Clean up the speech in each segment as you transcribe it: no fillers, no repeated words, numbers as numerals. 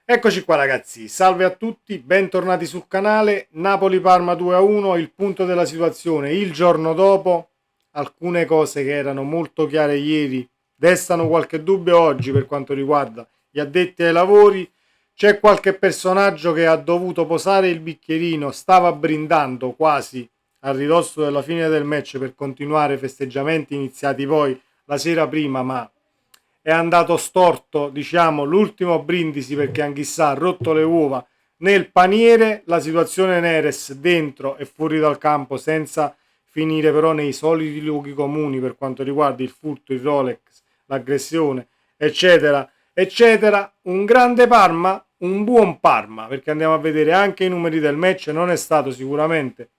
Eccoci qua ragazzi, salve a tutti, bentornati sul canale. Napoli-Parma 2-1, il punto della situazione il giorno dopo. Alcune cose che erano molto chiare ieri destano qualche dubbio oggi per quanto riguarda gli addetti ai lavori. C'è qualche personaggio che ha dovuto posare il bicchierino, stava brindando quasi a ridosso della fine del match per continuare i festeggiamenti iniziati poi la sera prima, ma è andato storto, diciamo, l'ultimo brindisi perché anch'issa ha rotto le uova nel paniere. La situazione Neres dentro e fuori dal campo, senza finire però nei soliti luoghi comuni per quanto riguarda il furto, il Rolex, l'aggressione, eccetera, eccetera. Un grande Parma, un buon Parma, perché andiamo a vedere anche i numeri del match, non è stato sicuramente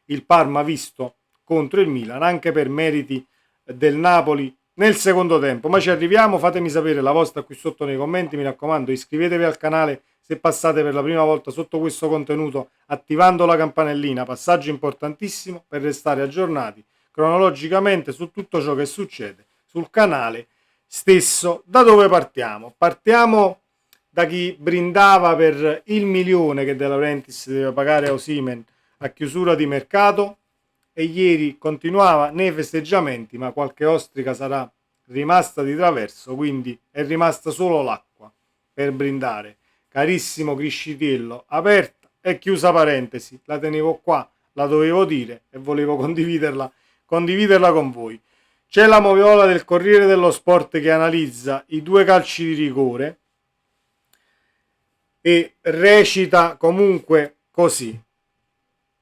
il Parma visto contro il Milan, anche per meriti del Napoli nel secondo tempo. Ma ci arriviamo, fatemi sapere la vostra qui sotto nei commenti, mi raccomando, iscrivetevi al canale se passate per la prima volta sotto questo contenuto attivando la campanellina, passaggio importantissimo per restare aggiornati cronologicamente su tutto ciò che succede sul canale stesso. Da dove partiamo? Partiamo da chi brindava per il milione che De Laurentiis deve pagare a Osimhen a chiusura di mercato, e ieri continuava nei festeggiamenti, ma qualche ostrica sarà rimasta di traverso, quindi è rimasta solo l'acqua per brindare. Carissimo Criscitiello, aperta e chiusa parentesi, la tenevo qua, la dovevo dire e volevo condividerla con voi. C'è la moviola del Corriere dello Sport che analizza i due calci di rigore e recita comunque così.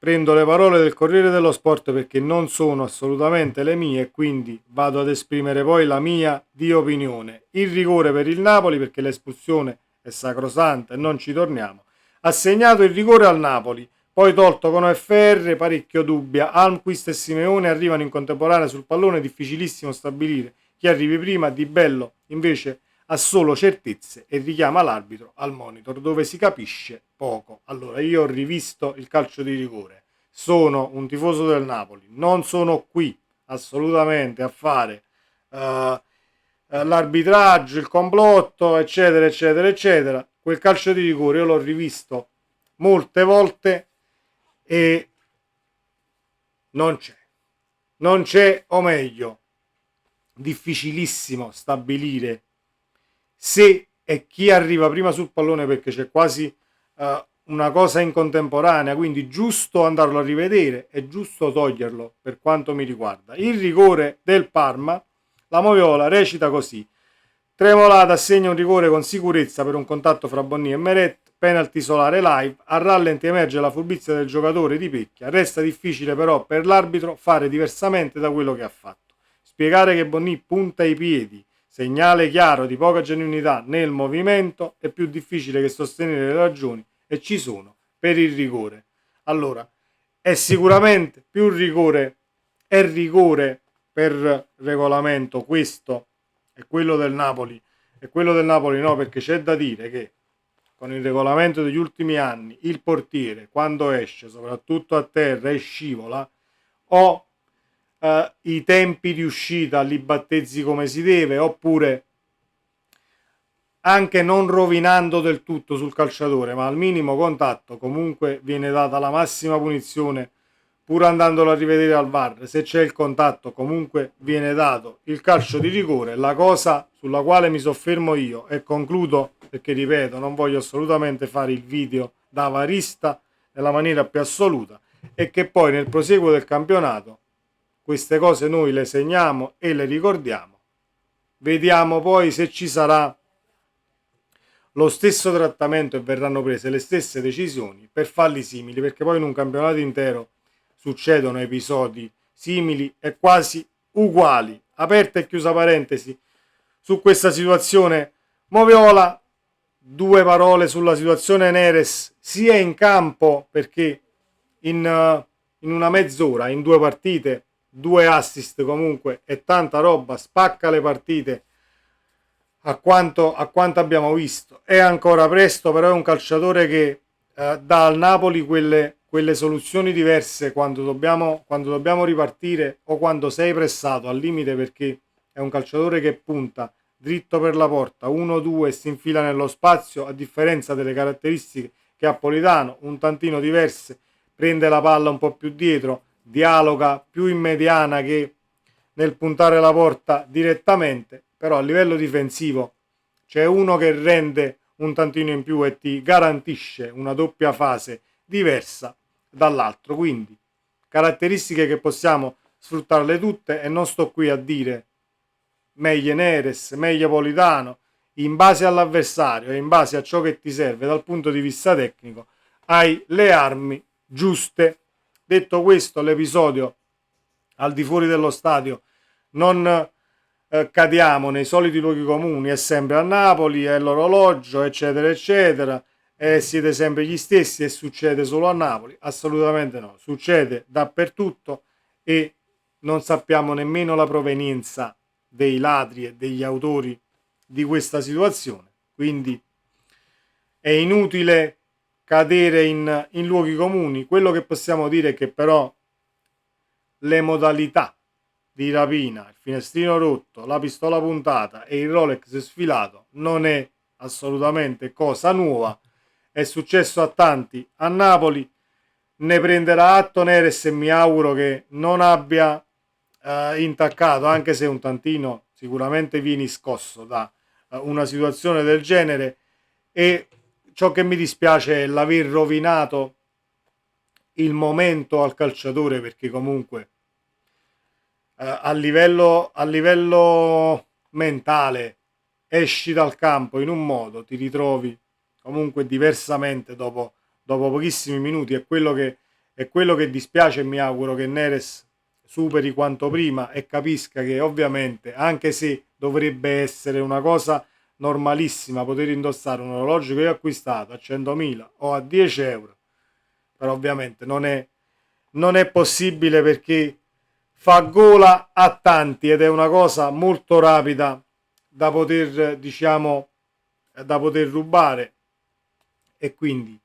Prendo le parole del Corriere dello Sport perché non sono assolutamente le mie e quindi vado ad esprimere poi la mia di opinione. Il rigore per il Napoli, perché l'espulsione è sacrosanta e non ci torniamo. Ha segnato il rigore al Napoli, poi tolto con OFR, parecchio dubbia. Almquist e Simeone arrivano in contemporanea sul pallone, difficilissimo stabilire chi arrivi prima. Di Bello invece ha solo certezze e richiama l'arbitro al monitor, dove si capisce poco. Allora, io ho rivisto il calcio di rigore, sono un tifoso del Napoli, non sono qui assolutamente a fare l'arbitraggio, il complotto, eccetera, eccetera, eccetera. Quel calcio di rigore io l'ho rivisto molte volte e non c'è. Non c'è, o meglio, difficilissimo stabilire se è chi arriva prima sul pallone, perché c'è quasi una cosa in contemporanea, quindi giusto andarlo a rivedere e giusto toglierlo per quanto mi riguarda. Il rigore del Parma, la moviola recita così: Tremolata assegna un rigore con sicurezza per un contatto fra Bonni e Meret, penalty solare live, a rallenti emerge la furbizia del giocatore di Pecchia, resta difficile però per l'arbitro fare diversamente da quello che ha fatto. Spiegare che Bonni punta i piedi, segnale chiaro di poca genuinità nel movimento, è più difficile che sostenere le ragioni, e ci sono, per il rigore. Allora, è sicuramente più rigore, è rigore per regolamento questo e quello del Napoli, e quello del Napoli no, perché c'è da dire che con il regolamento degli ultimi anni il portiere quando esce, soprattutto a terra, e scivola, o i tempi di uscita li battezzi come si deve, oppure anche non rovinando del tutto sul calciatore, ma al minimo contatto comunque viene data la massima punizione, pur andandolo a rivedere al VAR. Se c'è il contatto comunque viene dato il calcio di rigore. La cosa sulla quale mi soffermo io, e concludo perché ripeto non voglio assolutamente fare il video da varista nella maniera più assoluta, è che poi nel proseguo del campionato queste cose noi le segniamo e le ricordiamo. Vediamo poi se ci sarà lo stesso trattamento e verranno prese le stesse decisioni per falli simili, perché poi in un campionato intero succedono episodi simili e quasi uguali. Aperta e chiusa parentesi su questa situazione Moviola, due parole sulla situazione Neres sia in campo, perché in una mezz'ora, in due partite, due assist comunque è tanta roba, spacca le partite a quanto abbiamo visto. È ancora presto, però è un calciatore che dà al Napoli quelle soluzioni diverse quando dobbiamo ripartire o quando sei pressato al limite, perché è un calciatore che punta dritto per la porta, 1-2 e si infila nello spazio, a differenza delle caratteristiche che ha Politano, un tantino diverse, prende la palla un po' più dietro, dialoga più in mediana che nel puntare la porta direttamente, però a livello difensivo c'è uno che rende un tantino in più e ti garantisce una doppia fase diversa dall'altro, quindi caratteristiche che possiamo sfruttarle tutte e non sto qui a dire meglio Neres, meglio Politano, in base all'avversario e in base a ciò che ti serve dal punto di vista tecnico, hai le armi giuste. Detto questo, l'episodio al di fuori dello stadio non cadiamo nei soliti luoghi comuni, è sempre a Napoli, è l'orologio, eccetera, eccetera, e siete sempre gli stessi e succede solo a Napoli. Assolutamente no, succede dappertutto e non sappiamo nemmeno la provenienza dei ladri e degli autori di questa situazione, quindi è inutile cadere in luoghi comuni. Quello che possiamo dire è che però le modalità di rapina, il finestrino rotto, la pistola puntata e il Rolex sfilato non è assolutamente cosa nuova, è successo a tanti a Napoli, ne prenderà atto Neres e mi auguro che non abbia intaccato, anche se un tantino sicuramente vieni scosso da una situazione del genere, e ciò che mi dispiace è l'aver rovinato il momento al calciatore, perché comunque a livello mentale esci dal campo in un modo, ti ritrovi comunque diversamente dopo pochissimi minuti. È quello che dispiace, e mi auguro che Neres superi quanto prima e capisca che ovviamente, anche se dovrebbe essere una cosa normalissima poter indossare un orologio che io ho acquistato a 100.000 o a 10 euro, però ovviamente non è possibile, perché fa gola a tanti ed è una cosa molto rapida da poter, diciamo, da poter rubare, e quindi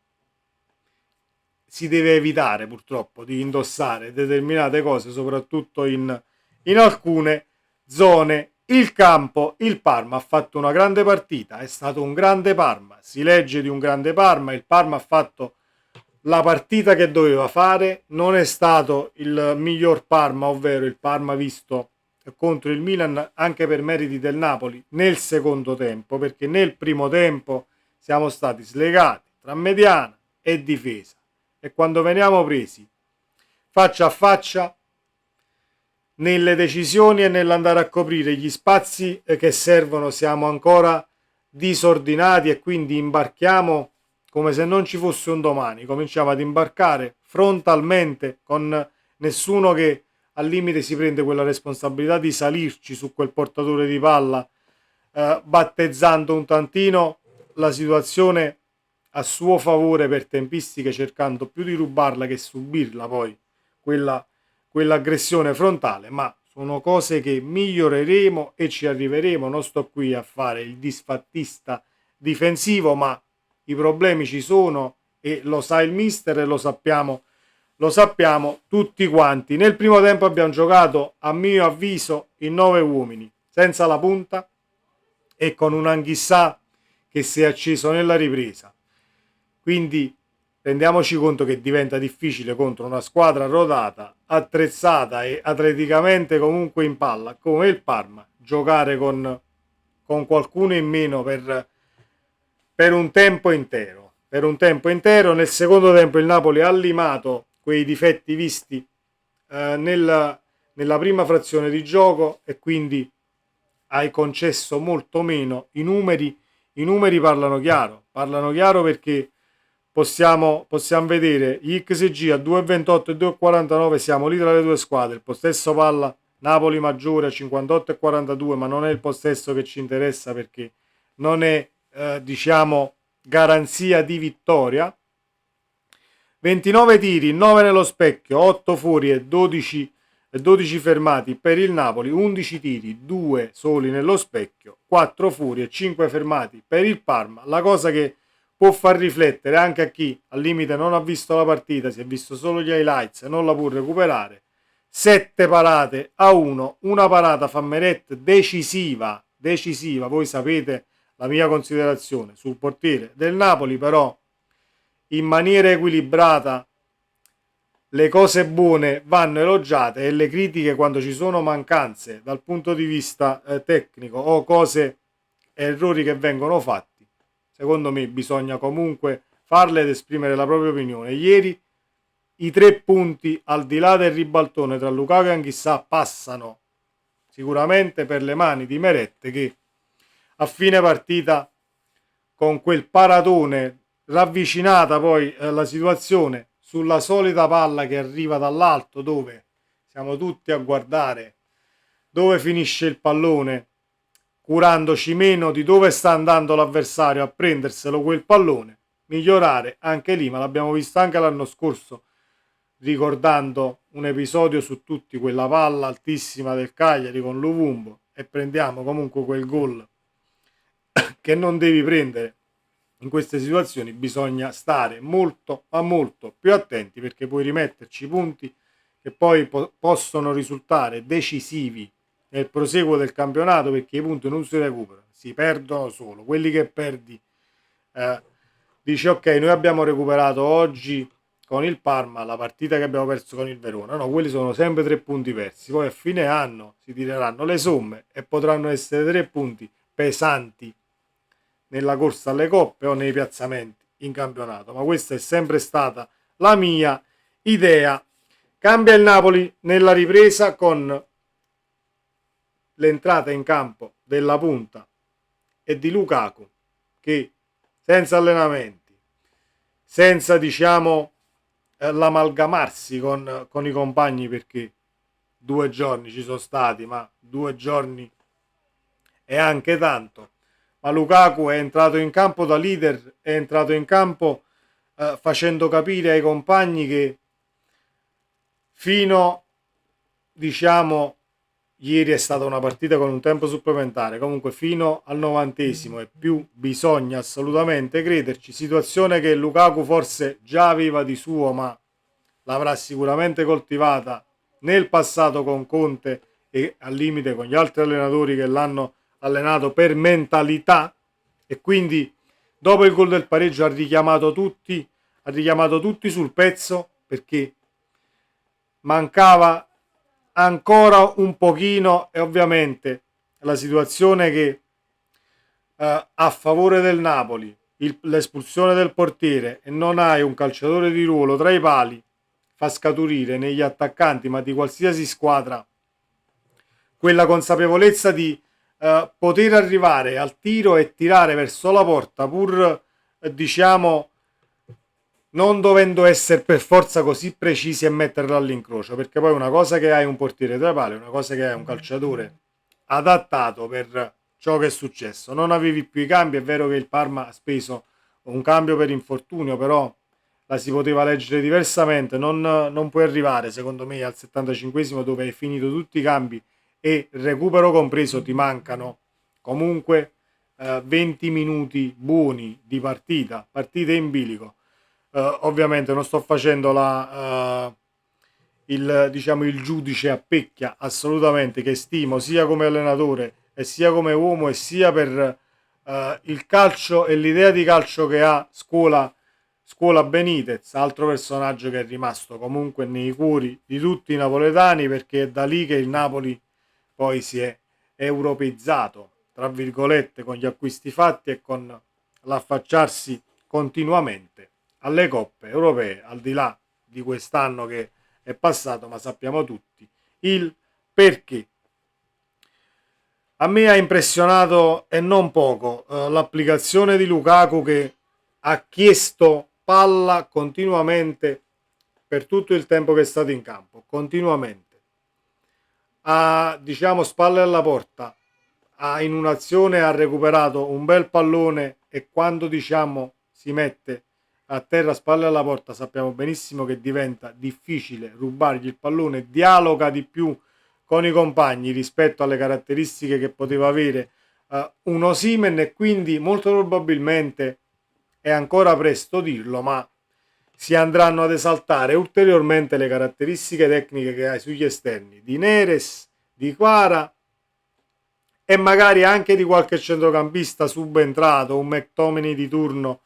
si deve evitare purtroppo di indossare determinate cose, soprattutto in alcune zone. Il campo, il Parma ha fatto una grande partita, è stato un grande Parma, si legge di un grande Parma, il Parma ha fatto la partita che doveva fare, non è stato il miglior Parma, ovvero il Parma visto contro il Milan, anche per meriti del Napoli nel secondo tempo, perché nel primo tempo siamo stati slegati tra mediana e difesa, e quando veniamo presi faccia a faccia nelle decisioni e nell'andare a coprire gli spazi che servono siamo ancora disordinati, e quindi imbarchiamo come se non ci fosse un domani, cominciamo ad imbarcare frontalmente con nessuno che al limite si prende quella responsabilità di salirci su quel portatore di palla, battezzando un tantino la situazione a suo favore per tempistiche, cercando più di rubarla che subirla poi quell'aggressione frontale. Ma sono cose che miglioreremo e ci arriveremo. Non sto qui a fare il disfattista difensivo, ma i problemi ci sono e lo sa il mister e lo sappiamo tutti quanti. Nel primo tempo abbiamo giocato, a mio avviso, in 9 uomini, senza la punta e con un Anghissà che si è acceso nella ripresa. Quindi rendiamoci conto che diventa difficile contro una squadra rodata, attrezzata e atleticamente comunque in palla come il Parma giocare con qualcuno in meno per un tempo intero. Nel secondo tempo il Napoli ha limato quei difetti visti nella prima frazione di gioco, e quindi hai concesso molto meno. I numeri parlano chiaro, perché possiamo vedere gli XG a 2,28 e 2,49, siamo lì tra le due squadre. Il possesso palla Napoli maggiore a 58 e 42, ma non è il possesso che ci interessa, perché non è diciamo garanzia di vittoria. 29 tiri, 9 nello specchio, 8 fuori e 12 fermati per il Napoli, 11 tiri, 2 soli nello specchio, 4 fuori e 5 fermati per il Parma. La cosa che può far riflettere anche a chi al limite non ha visto la partita, si è visto solo gli highlights e non la può recuperare: 7 parate a 1, una parata fa Meret decisiva decisiva. Voi sapete la mia considerazione sul portiere del Napoli, però in maniera equilibrata le cose buone vanno elogiate e le critiche, quando ci sono mancanze dal punto di vista tecnico o cose, errori che vengono fatti, secondo me bisogna comunque farle ed esprimere la propria opinione. Ieri i 3 punti, al di là del ribaltone tra Lukaku e Anghissà, passano sicuramente per le mani di Meret, che a fine partita, con quel paratone, ravvicinata poi la situazione sulla solita palla che arriva dall'alto, dove siamo tutti a guardare dove finisce il pallone, curandoci meno di dove sta andando l'avversario a prenderselo quel pallone, migliorare anche lì. Ma l'abbiamo visto anche l'anno scorso, ricordando un episodio su tutti, quella palla altissima del Cagliari con Luvumbo, e prendiamo comunque quel gol che non devi prendere. In queste situazioni bisogna stare molto ma molto più attenti, perché puoi rimetterci punti che poi possono risultare decisivi nel proseguo del campionato, perché i punti non si recuperano, si perdono solo. Quelli che perdi, dici ok, noi abbiamo recuperato oggi con il Parma la partita che abbiamo perso con il Verona, no, quelli sono sempre 3 punti persi. Poi a fine anno si tireranno le somme e potranno essere 3 punti pesanti nella corsa alle coppe o nei piazzamenti in campionato. Ma questa è sempre stata la mia idea. Cambia il Napoli nella ripresa con l'entrata in campo della punta e di Lukaku, che senza allenamenti, senza l'amalgamarsi con i compagni, perché 2 giorni ci sono stati, ma 2 giorni è anche tanto. Ma Lukaku è entrato in campo da leader, è entrato in campo facendo capire ai compagni che fino, ieri è stata una partita con un tempo supplementare, comunque fino al 90° e più bisogna assolutamente crederci. Situazione che Lukaku forse già aveva di suo, ma l'avrà sicuramente coltivata nel passato con Conte e al limite con gli altri allenatori che l'hanno allenato per mentalità, e quindi dopo il gol del pareggio ha richiamato tutti sul pezzo, perché mancava ancora un pochino. E ovviamente la situazione che a favore del Napoli, l'espulsione del portiere e non hai un calciatore di ruolo tra i pali, fa scaturire negli attaccanti, ma di qualsiasi squadra, quella consapevolezza di poter arrivare al tiro e tirare verso la porta, pur non dovendo essere per forza così precisi e metterla all'incrocio, perché poi una cosa che hai un portiere tra i pali, una cosa che hai un calciatore adattato per ciò che è successo. Non avevi più i cambi, è vero che il Parma ha speso un cambio per infortunio, però la si poteva leggere diversamente. Non puoi arrivare, secondo me, al 75esimo, dove hai finito tutti i cambi e recupero compreso, ti mancano comunque 20 minuti buoni di partita in bilico. Ovviamente non sto facendo il giudice a pecchia, assolutamente, che stimo sia come allenatore e sia come uomo, e sia per il calcio e l'idea di calcio che ha Scuola Benitez, altro personaggio che è rimasto comunque nei cuori di tutti i napoletani, perché è da lì che il Napoli poi si è europeizzato, tra virgolette, con gli acquisti fatti e con l'affacciarsi continuamente alle coppe europee, al di là di quest'anno che è passato, ma sappiamo tutti il perché. A me ha impressionato e non poco l'applicazione di Lukaku, che ha chiesto palla continuamente per tutto il tempo che è stato in campo, continuamente. Spalle alla porta, in un'azione ha recuperato un bel pallone, e quando si mette a terra spalle alla porta sappiamo benissimo che diventa difficile rubargli il pallone, dialoga di più con i compagni rispetto alle caratteristiche che poteva avere un Osimhen, e quindi molto probabilmente, è ancora presto dirlo, ma si andranno ad esaltare ulteriormente le caratteristiche tecniche che hai sugli esterni di Neres, di Kvara e magari anche di qualche centrocampista subentrato, un McTominay di turno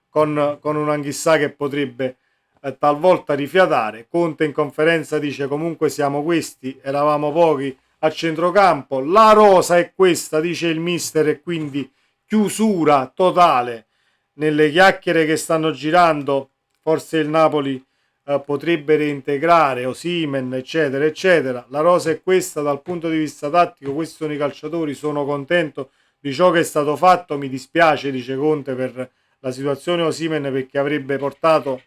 con un Anghissà che potrebbe talvolta rifiatare. Conte in conferenza dice comunque siamo questi, eravamo pochi a centrocampo, la rosa è questa, dice il mister, e quindi chiusura totale. Nelle chiacchiere che stanno girando, forse il Napoli potrebbe reintegrare Osimhen, eccetera, eccetera. La rosa è questa dal punto di vista tattico, questi sono i calciatori, sono contento di ciò che è stato fatto, mi dispiace, dice Conte, per la situazione Osimhen, perché avrebbe portato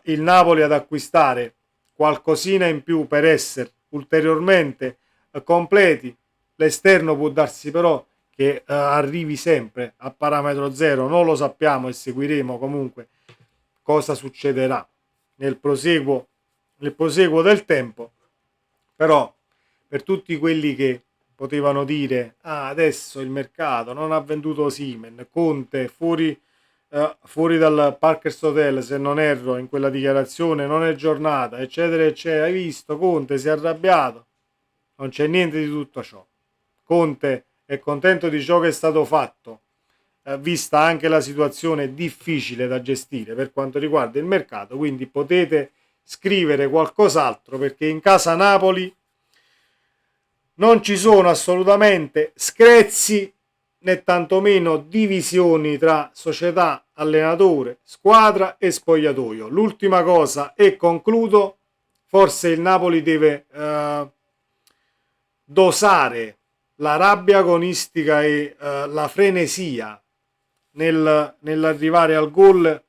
il Napoli ad acquistare qualcosina in più per essere ulteriormente completi. L'esterno può darsi però che arrivi sempre a parametro zero, non lo sappiamo e seguiremo comunque cosa succederà nel proseguo del tempo. Però per tutti quelli che potevano dire adesso il mercato non ha venduto Osimhen, Conte fuori dal Parkers Hotel, se non erro, in quella dichiarazione, non è giornata, eccetera, eccetera. Hai visto? Conte si è arrabbiato. Non c'è niente di tutto ciò. Conte è contento di ciò che è stato fatto, vista anche la situazione difficile da gestire per quanto riguarda il mercato, quindi potete scrivere qualcos'altro, perché in casa Napoli non ci sono assolutamente screzi né tantomeno divisioni tra società, allenatore, squadra e spogliatoio. L'ultima cosa, e concludo, forse il Napoli deve dosare la rabbia agonistica e la frenesia nell'arrivare al gol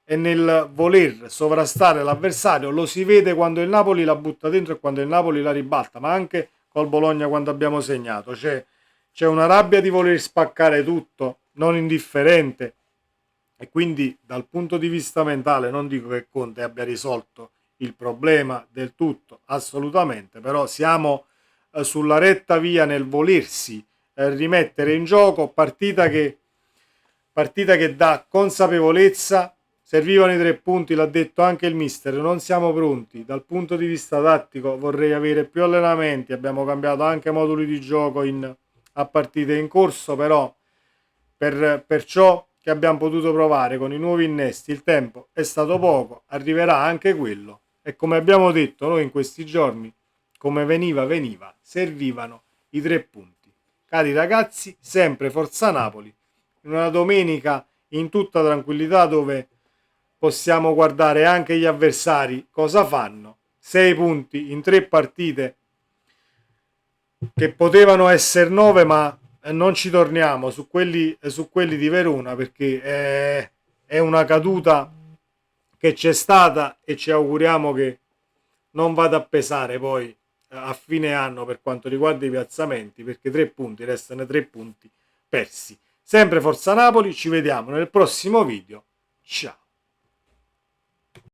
e nel voler sovrastare l'avversario. Lo si vede quando il Napoli la butta dentro e quando il Napoli la ribalta, ma anche col Bologna quando abbiamo segnato. C'è una rabbia di voler spaccare tutto, non indifferente, e quindi dal punto di vista mentale non dico che Conte abbia risolto il problema del tutto, assolutamente, però siamo sulla retta via nel volersi rimettere in gioco, partita che dà consapevolezza. Servivano i 3 punti, l'ha detto anche il mister, non siamo pronti dal punto di vista tattico, vorrei avere più allenamenti, abbiamo cambiato anche moduli di gioco a partite in corso, però per ciò che abbiamo potuto provare con i nuovi innesti il tempo è stato poco, arriverà anche quello, e come abbiamo detto noi in questi giorni, come veniva, servivano i 3 punti. Cari ragazzi, sempre Forza Napoli, in una domenica in tutta tranquillità, dove possiamo guardare anche gli avversari cosa fanno. 6 punti in 3 partite che potevano essere 9, ma non ci torniamo su quelli di Verona, perché è una caduta che c'è stata e ci auguriamo che non vada a pesare poi a fine anno per quanto riguarda i piazzamenti, perché 3 punti restano 3 punti persi. Sempre Forza Napoli, ci vediamo nel prossimo video. Ciao.